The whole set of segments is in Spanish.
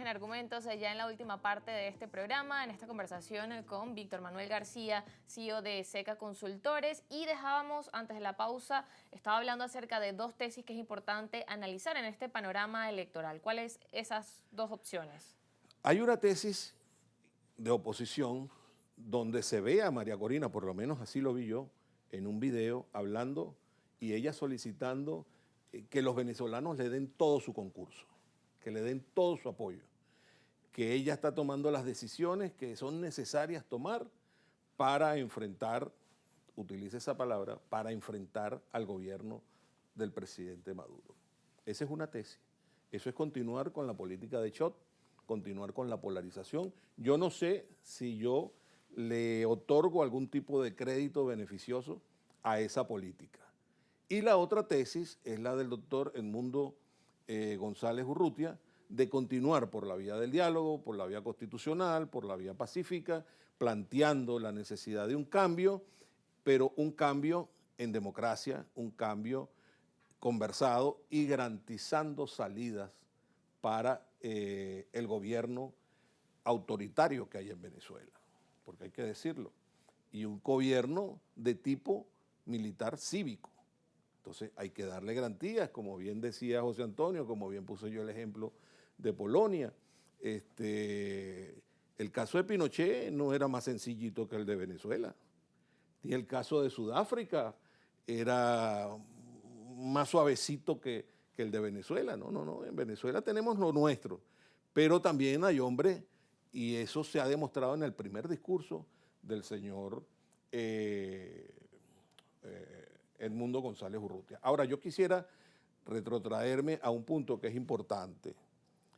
en Argumentos, ya en la última parte de este programa, en esta conversación con Víctor Manuel García, CEO de SECA Consultores, y dejábamos antes de la pausa, estaba hablando acerca de dos tesis que es importante analizar en este panorama electoral. ¿Cuáles esas dos opciones? Hay una tesis de oposición donde se ve a María Corina, por lo menos así lo vi yo, en un video hablando y ella solicitando que los venezolanos le den todo su concurso, que le den todo su apoyo, que ella está tomando las decisiones que son necesarias tomar para enfrentar, utilice esa palabra, para enfrentar al gobierno del presidente Maduro. Esa es una tesis. Eso es continuar con la política de shot, continuar con la polarización. Yo no sé si yo le otorgo algún tipo de crédito beneficioso a esa política. Y la otra tesis es la del doctor Edmundo González Urrutia, de continuar por la vía del diálogo, por la vía constitucional, por la vía pacífica, planteando la necesidad de un cambio, pero un cambio en democracia, un cambio conversado y garantizando salidas para el gobierno autoritario que hay en Venezuela, porque hay que decirlo, y un gobierno de tipo militar cívico. Entonces hay que darle garantías, como bien decía José Antonio, como bien puse yo el ejemplo de Polonia. El caso de Pinochet no era más sencillito que el de Venezuela, ni el caso de Sudáfrica era más suavecito que el de Venezuela. No, en Venezuela tenemos lo nuestro, pero también hay hombres, y eso se ha demostrado en el primer discurso del señor Edmundo González Urrutia. Ahora, yo quisiera retrotraerme a un punto que es importante,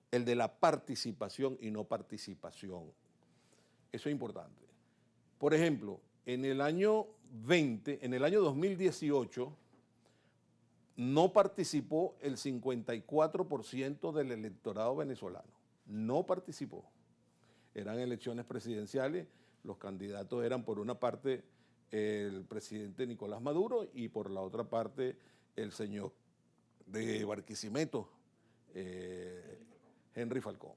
el de la participación y no participación. Eso es importante. Por ejemplo, en el año 2018, no participó el 54% del electorado venezolano. No participó. Eran elecciones presidenciales, los candidatos eran por una parte el presidente Nicolás Maduro y por la otra parte el señor de Barquisimeto, Henry Falcón.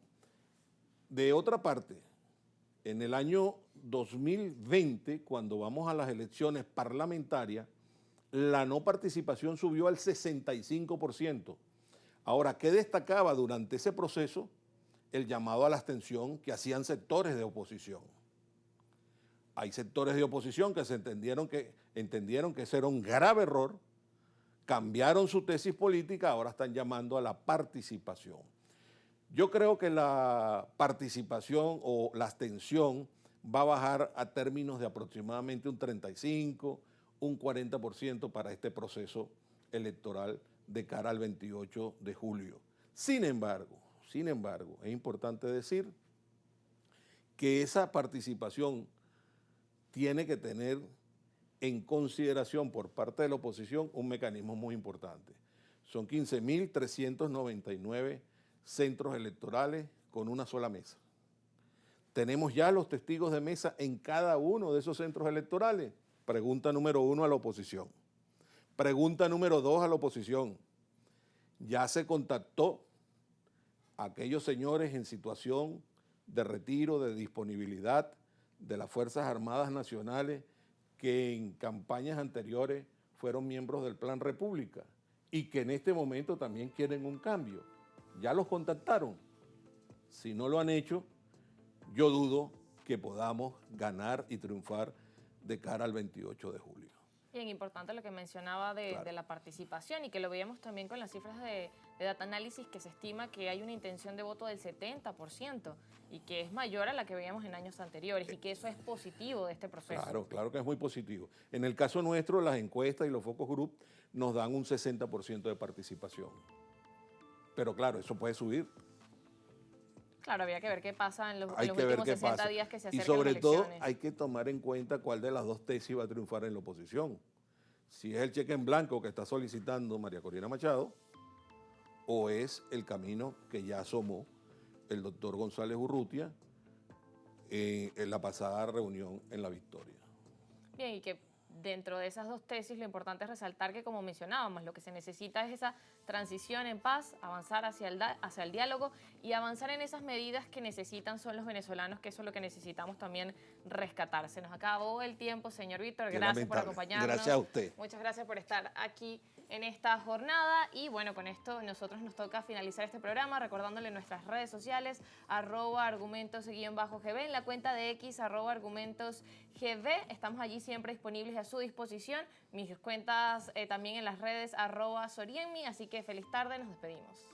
De otra parte, en el año 2020, cuando vamos a las elecciones parlamentarias, la no participación subió al 65%. Ahora, ¿qué destacaba durante ese proceso? El llamado a la abstención que hacían sectores de oposición. Hay sectores de oposición que entendieron que ese era un grave error, cambiaron su tesis política, ahora están llamando a la participación. Yo creo que la participación o la abstención va a bajar a términos de aproximadamente un 35, un 40% para este proceso electoral de cara al 28 de julio. Sin embargo, es importante decir que esa participación tiene que tener en consideración por parte de la oposición un mecanismo muy importante. Son 15.399 centros electorales con una sola mesa. Tenemos ya los testigos de mesa en cada uno de esos centros electorales. Pregunta número 1 a la oposición. Pregunta número 2 a la oposición. Ya se contactó a aquellos señores en situación de retiro, de disponibilidad de las Fuerzas Armadas Nacionales que en campañas anteriores fueron miembros del Plan República y que en este momento también quieren un cambio. Ya los contactaron. Si no lo han hecho, yo dudo que podamos ganar y triunfar de cara al 28 de julio. Bien, importante lo que mencionaba de la participación y que lo veíamos también con las cifras de Data Analysis, que se estima que hay una intención de voto del 70% y que es mayor a la que veíamos en años anteriores y que eso es positivo de este proceso. Claro que es muy positivo. En el caso nuestro, las encuestas y los focus group nos dan un 60% de participación. Pero claro, eso puede subir. Claro, habría que ver qué pasa en los últimos 60 días que se acercan y sobre las elecciones. todo hay que tomar en cuenta cuál de las dos tesis va a triunfar en la oposición. Si es el cheque en blanco que está solicitando María Corina Machado o es el camino que ya asomó el doctor González Urrutia en la pasada reunión en La Victoria. Bien, y que dentro de esas dos tesis lo importante es resaltar que, como mencionábamos, lo que se necesita es esa transición en paz, avanzar hacia el diálogo y avanzar en esas medidas que necesitan son los venezolanos, que eso es lo que necesitamos también rescatar. Se nos acabó el tiempo, señor Víctor, gracias por acompañarnos. Gracias a usted. Muchas gracias por estar aquí en esta jornada y bueno, con esto nosotros nos toca finalizar este programa recordándole nuestras redes sociales @argumentos_gb, en la cuenta de X @argumentosgb, estamos allí siempre disponibles a su disposición, mis cuentas también en las redes @sorienmi, así que feliz tarde, nos despedimos.